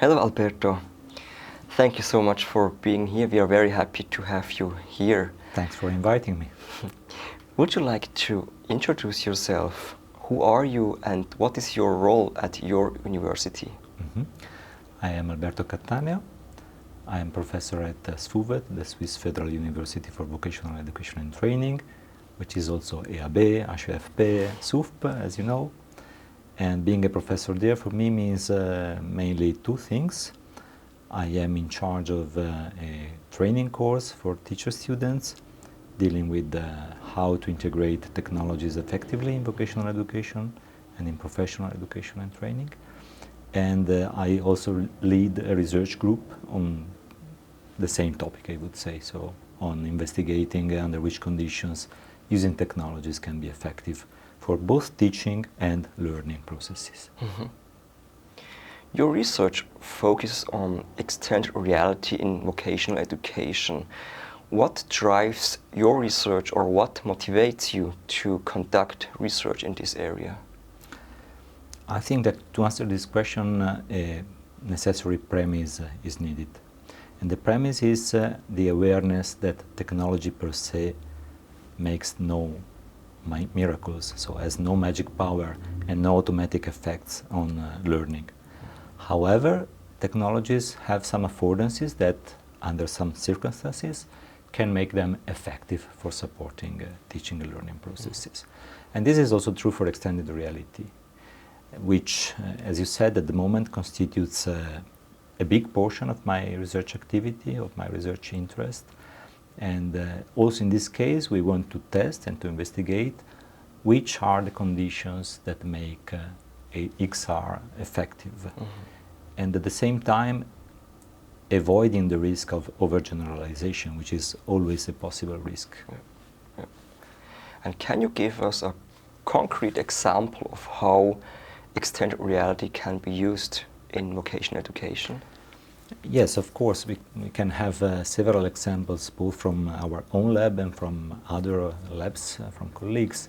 Hello, Alberto. Thank you so much for being here. We are very happy to have you here. Thanks for inviting me. Would you like to introduce yourself? Who are you and what is your role at your university? I am Alberto Cattaneo. I am professor at SFUVET, the Swiss Federal University for Vocational Education and Training, which is also EAB, HFP, SUFP, as you know. And being a professor there for me means mainly two things. I am in charge of a training course for teacher students dealing with how to integrate technologies effectively in vocational education and in professional education and training. And I also lead a research group on the same topic, I would say, so on investigating under which conditions using technologies can be effective for both teaching and learning processes. Mm-hmm. Your research focuses on extended reality in vocational education. What drives your research or what motivates you to conduct research in this area? I think that to answer this question, a necessary premise is needed. And the premise is the awareness that technology per se makes no miracles, so has no magic power and no automatic effects on learning. However, technologies have some affordances that, under some circumstances, can make them effective for supporting teaching and learning processes. And this is also true for extended reality, which, as you said, at the moment constitutes a big portion of my research activity, of my research interest. And also in this case, we want to test and to investigate which are the conditions that make a XR effective. Mm-hmm. And at the same time, avoiding the risk of overgeneralization, which is always a possible risk. Yeah. Yeah. And can you give us a concrete example of how extended reality can be used in vocational education? Yes, of course. We can have several examples, both from our own lab and from other labs, from colleagues.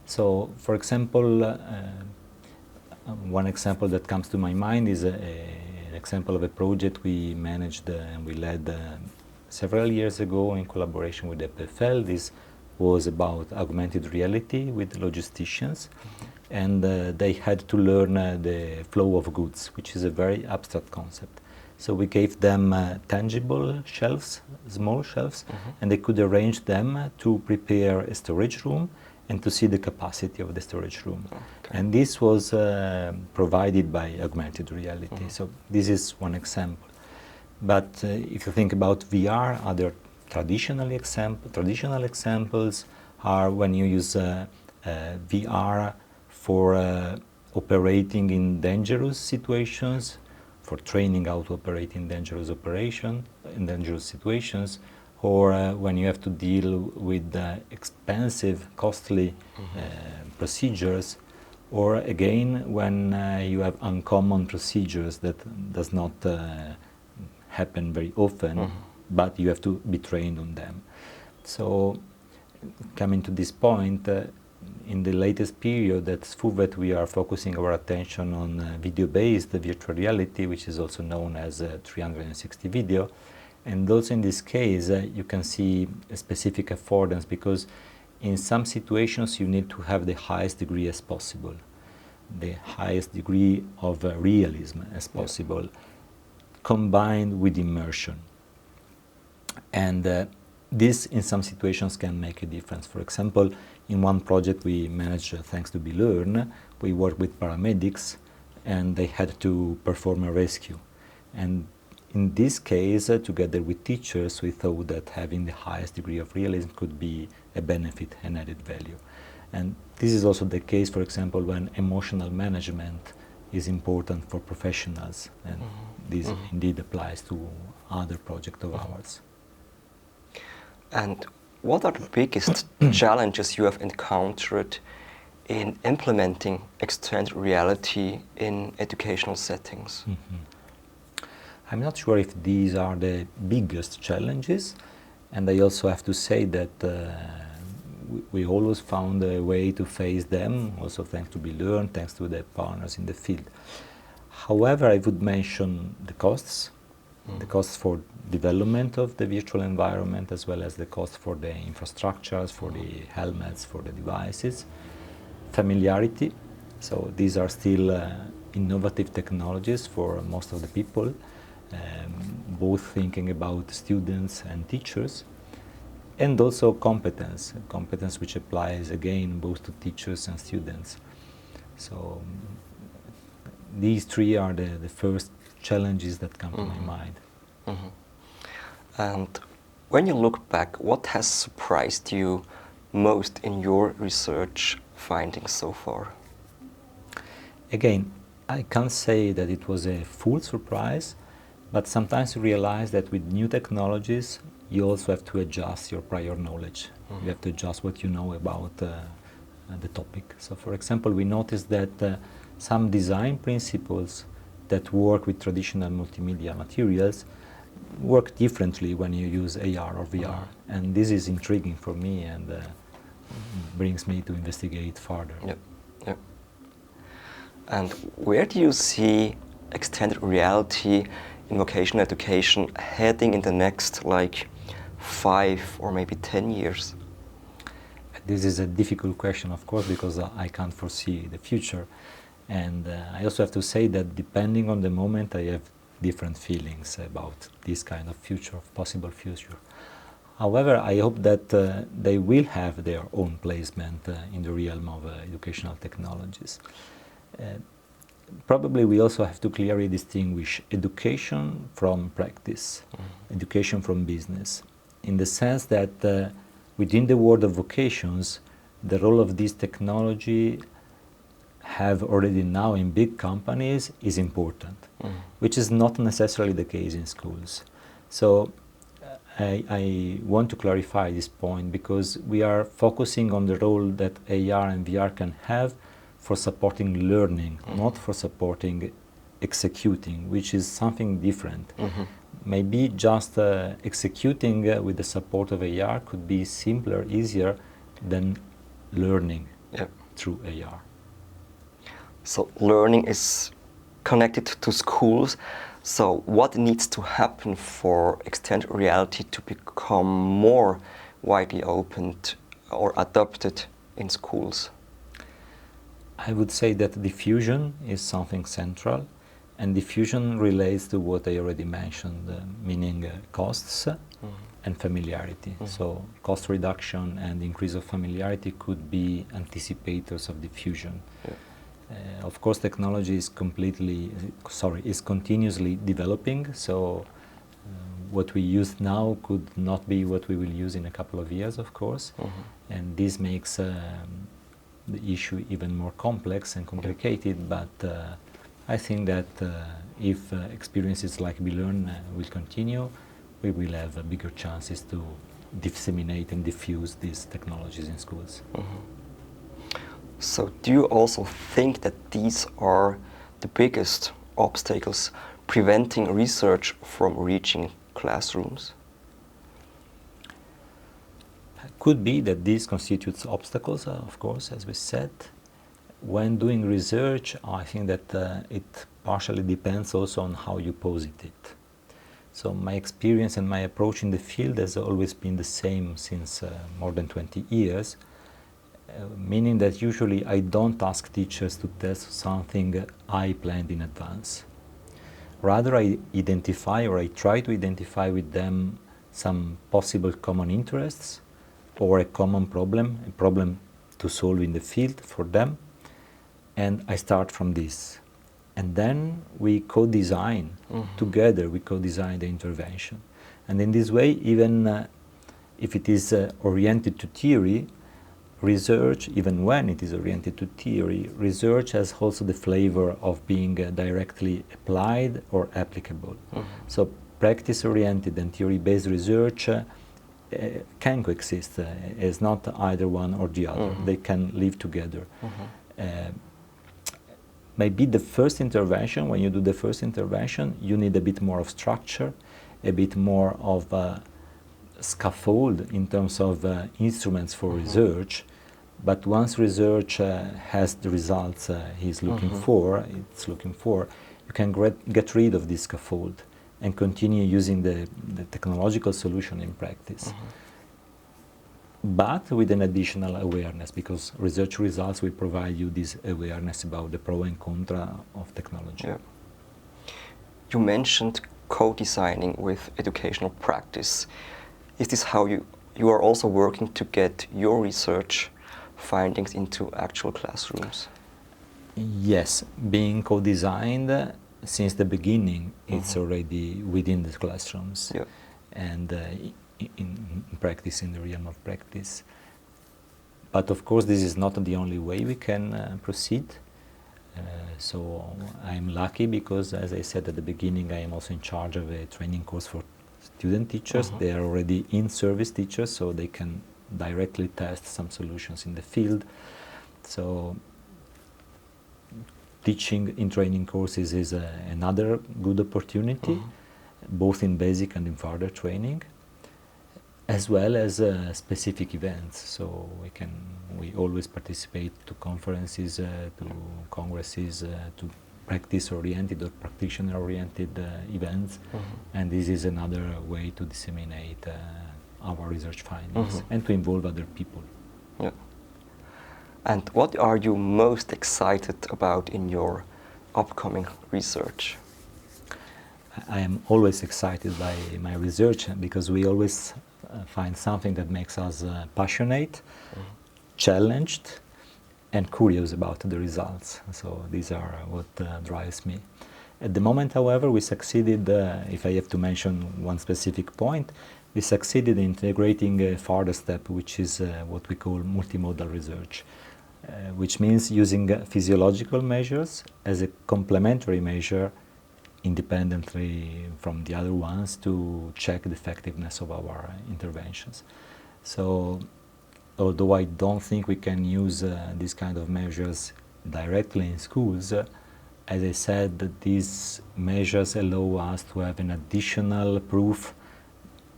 So, for example, one example that comes to my mind is an example of a project we managed and we led several years ago in collaboration with the PFL. This was about augmented reality with logisticians. And they had to learn the flow of goods, which is a very abstract concept. So we gave them tangible shelves, small shelves, and they could arrange them to prepare a storage room and to see the capacity of the storage room. Okay. And this was provided by augmented reality. So this is one example. But if you think about VR, other traditional examples are when you use VR for operating in dangerous situations, for training how to operate in dangerous situations, or when you have to deal with expensive, costly procedures, or again when you have uncommon procedures that does not happen very often, but you have to be trained on them. So, coming to this point, in the latest period at SFUVET we are focusing our attention on video-based virtual reality, which is also known as 360 video. And also in this case you can see a specific affordance, because in some situations you need to have the highest degree as possible, the highest degree of realism as possible, combined with immersion. And this in some situations can make a difference. For example, in one project we managed, thanks to BeLearn, we worked with paramedics and they had to perform a rescue. And in this case, together with teachers, we thought that having the highest degree of realism could be a benefit and added value. And this is also the case, for example, when emotional management is important for professionals, and this indeed applies to other projects of ours. And what are the biggest challenges you have encountered in implementing extended reality in educational settings? I'm not sure if these are the biggest challenges, and I also have to say that we always found a way to face them, also thanks to BeLearn, thanks to the partners in the field. However, I would mention the costs, the costs for development of the virtual environment, as well as the cost for the infrastructures, for the helmets, for the devices. Familiarity, so these are still innovative technologies for most of the people, both thinking about students and teachers. And also competence which applies again both to teachers and students. So these three are the first challenges that come to my mind. And when you look back, what has surprised you most in your research findings so far? Again, I can't say that it was a full surprise, but sometimes you realize that with new technologies, you also have to adjust your prior knowledge. You have to adjust what you know about the topic. So for example, we noticed that some design principles that work with traditional multimedia materials work differently when you use AR or VR. And this is intriguing for me and brings me to investigate further. Yep. Yep. And where do you see extended reality in vocational education heading in the next 5 or maybe 10 years? This is a difficult question, of course, because I can't foresee the future. And I also have to say that depending on the moment, I have different feelings about this kind of future, of possible future. However, I hope that they will have their own placement in the realm of educational technologies. Probably we also have to clearly distinguish education from practice, education from business, in the sense that within the world of vocations, the role of this technology have already now in big companies is important, which is not necessarily the case in schools. So I want to clarify this point because we are focusing on the role that AR and VR can have for supporting learning, not for supporting executing, which is something different. Maybe just executing with the support of AR could be simpler, easier than learning through AR. So learning is connected to schools. So what needs to happen for extended reality to become more widely opened or adopted in schools? I would say that diffusion is something central, and diffusion relates to what I already mentioned, meaning costs and familiarity. So cost reduction and increase of familiarity could be anticipators of diffusion. Of course, technology is continuously developing, so what we use now could not be what we will use in a couple of years, of course, and this makes the issue even more complex and complicated, but I think that if experiences like BeLearn will continue, we will have bigger chances to disseminate and diffuse these technologies in schools. So do you also think that these are the biggest obstacles preventing research from reaching classrooms? Could be that this constitutes obstacles, of course, as we said. When doing research, I think that it partially depends also on how you pose it. So my experience and my approach in the field has always been the same since more than 20 years, meaning that usually I don't ask teachers to test something I planned in advance. Rather, I identify or I try to identify with them some possible common interests or a common problem, a problem to solve in the field for them, and I start from this. And then we co-design together, we co-design the intervention. And in this way, even if it is oriented to theory, research, even when it is oriented to theory, research has also the flavor of being directly applied or applicable. So practice-oriented and theory-based research can coexist. It's not either one or the other. They can live together. Maybe the first intervention, when you do the first intervention, you need a bit more of structure, a bit more of scaffold in terms of instruments for research. But once research has the results it's looking for, you you can get rid of this scaffold and continue using the technological solution in practice. But with an additional awareness, because research results will provide you this awareness about the pro and contra of technology. Yeah. You mentioned co-designing with educational practice. Is this how you are also working to get your research findings into actual classrooms? Yes, being co-designed since the beginning, it's already within the classrooms. Yeah. And in practice, in the realm of practice. But of course, this is not the only way we can proceed. So I'm lucky because, as I said at the beginning, I am also in charge of a training course for student teachers. They are already in-service teachers, so they can directly test some solutions in the field. So teaching in training courses is another good opportunity, both in basic and in further training, as well as specific events. So we always participate to conferences, to congresses, to practice-oriented or practitioner-oriented events, and this is another way to disseminate our research findings and to involve other people. Yeah. And what are you most excited about in your upcoming research? I am always excited by my research because we always find something that makes us passionate, challenged, and curious about the results. So these are what drives me. At the moment, however, we succeeded, if I have to mention one specific point, we succeeded in integrating a further step, which is what we call multimodal research, which means using physiological measures as a complementary measure independently from the other ones to check the effectiveness of our interventions. So, although I don't think we can use these kind of measures directly in schools, as I said, these measures allow us to have an additional proof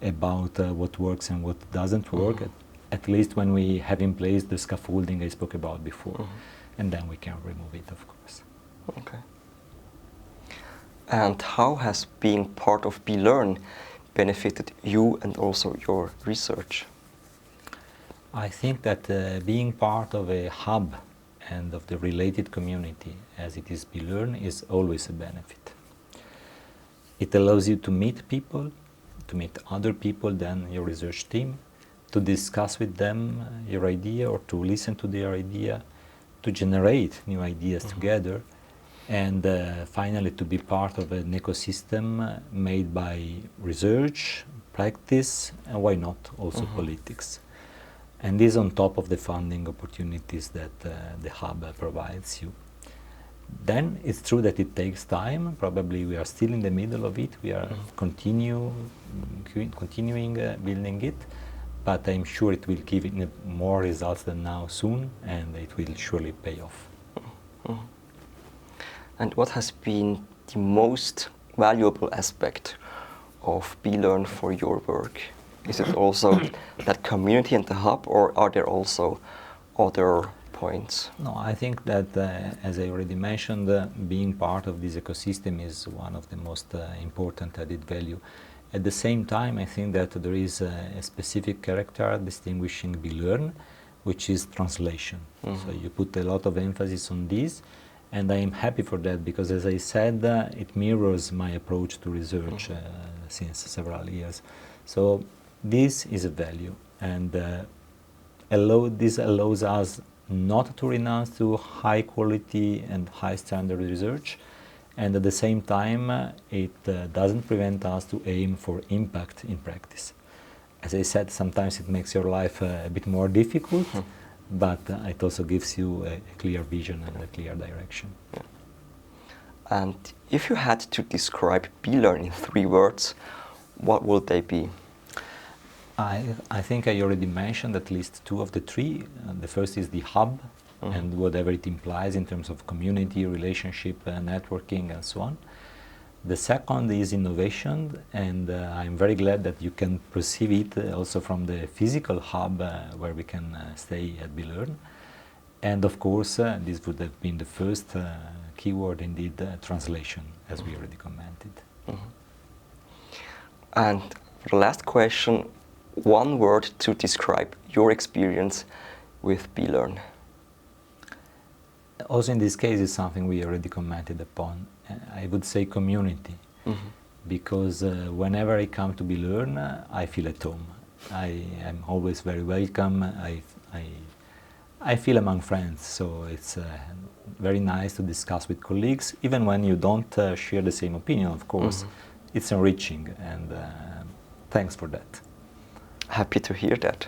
about what works and what doesn't work, at least when we have in place the scaffolding I spoke about before, and then we can remove it, of course. Okay. And how has being part of BeLearn benefited you and also your research? I think that being part of a hub and of the related community, as it is BeLearn, is always a benefit. It allows you to meet people, to meet other people than your research team, to discuss with them your idea or to listen to their idea, to generate new ideas together, and finally to be part of an ecosystem made by research, practice, and why not also politics. And this on top of the funding opportunities that the hub provides you. Then it's true that it takes time. Probably we are still in the middle of it. We are continuing building it, but I'm sure it will give it more results than now soon, and it will surely pay off. And what has been the most valuable aspect of BeLearn for your work? Is it also that community and the hub, or are there also other points? No, I think that, as I already mentioned, being part of this ecosystem is one of the most important added value. At the same time, I think that there is a specific character distinguishing BeLearn, which is translation. So you put a lot of emphasis on this, and I am happy for that because, as I said, it mirrors my approach to research since several years. So this is a value, and this allows us not to renounce to high quality and high standard research, and at the same time it doesn't prevent us to aim for impact in practice. As I said, sometimes it makes your life a bit more difficult, but it also gives you a clear vision and a clear direction. Yeah. And if you had to describe BeLearn in 3 words, what would they be? I think I already mentioned at least 2 of the 3. The first is the hub, and whatever it implies in terms of community, relationship, networking, and so on. The second is innovation, and I'm very glad that you can perceive it also from the physical hub where we can stay at BeLearn. And of course, this would have been the first keyword, indeed, translation, as we already commented. And for the last question, one word to describe your experience with BeLearn. Also in this case, it's something we already commented upon. I would say community, because whenever I come to BeLearn, I feel at home. I am always very welcome. I feel among friends, so it's very nice to discuss with colleagues, even when you don't share the same opinion, of course. It's enriching, and thanks for that. Happy to hear that.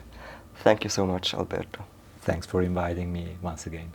Thank you so much, Alberto. Thanks for inviting me once again.